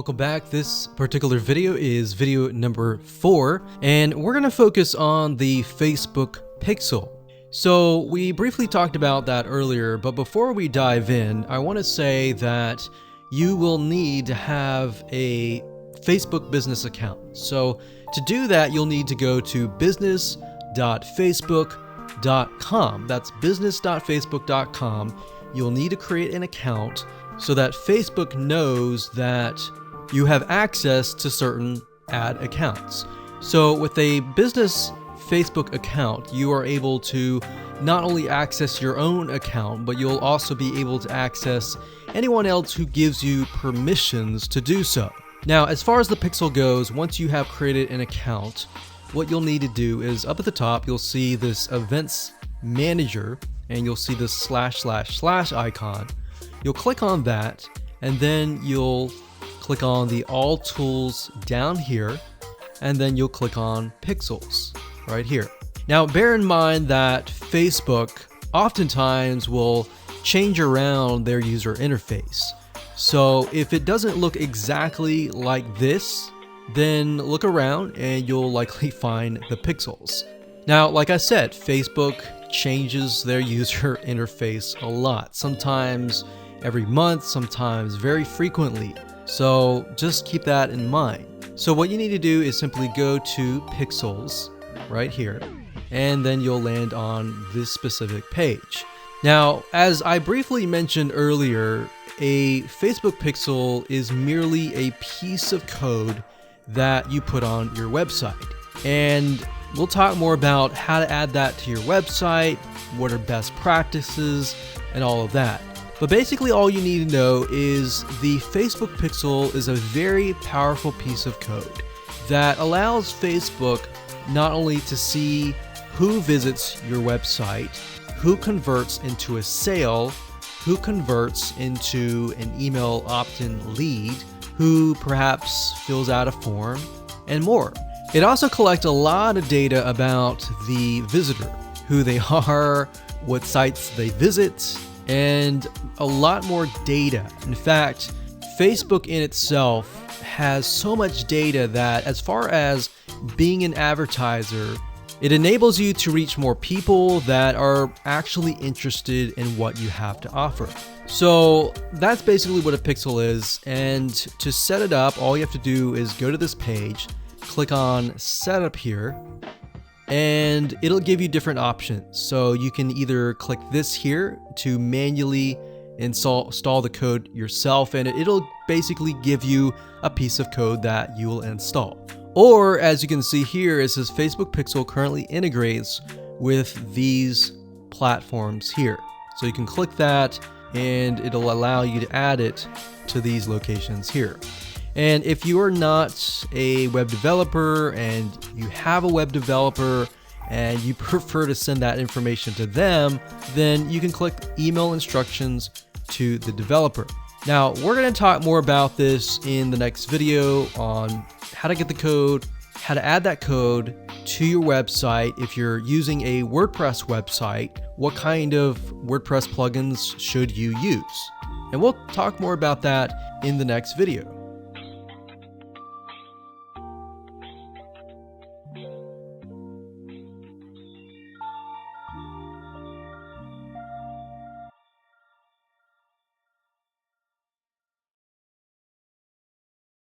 welcome back. This particular video is video number 4, and we're going to focus on the Facebook Pixel. So we briefly talked about that earlier, but before we dive in, I want to say that you will need to have a Facebook business account. So to do that, you'll need to go to business.facebook.com. That's business.facebook.com. You'll need to create an account so that Facebook knows that you have access to certain ad accounts. So with a business Facebook account, you are able to not only access your own account, but you'll also be able to access anyone else who gives you permissions to do so. Now, as far as the Pixel goes, once you have created an account, what you'll need to do is up at the top, you'll see this events manager, and you'll see this / icon. You'll click on that, and then you'll click on the all tools down here, and then you'll click on pixels right here. Now, bear in mind that Facebook oftentimes will change around their user interface. So if it doesn't look exactly like this, then look around and you'll likely find the pixels. Now, like I said, Facebook changes their user interface a lot. Sometimes every month, sometimes very frequently. So just keep that in mind. So what you need to do is simply go to pixels right here, and then you'll land on this specific page. Now, as I briefly mentioned earlier, a Facebook pixel is merely a piece of code that you put on your website. And we'll talk more about how to add that to your website, what are best practices, and all of that. But basically all you need to know is the Facebook pixel is a very powerful piece of code that allows Facebook not only to see who visits your website, who converts into a sale, who converts into an email opt-in lead, who perhaps fills out a form, and more. It also collects a lot of data about the visitor, who they are, what sites they visit, and a lot more data. In fact, Facebook in itself has so much data that as far as being an advertiser, it enables you to reach more people that are actually interested in what you have to offer. So that's basically what a pixel is. And to set it up, all you have to do is go to this page, click on setup here, and it'll give you different options. So you can either click this here to manually install the code yourself, and it'll basically give you a piece of code that you will install. Or as you can see here, it says Facebook Pixel currently integrates with these platforms here. So you can click that and it'll allow you to add it to these locations here. And if you are not a web developer and you have a web developer and you prefer to send that information to them, then you can click email instructions to the developer. Now, we're going to talk more about this in the next video on how to get the code, how to add that code to your website. If you're using a WordPress website, what kind of WordPress plugins should you use? And we'll talk more about that in the next video.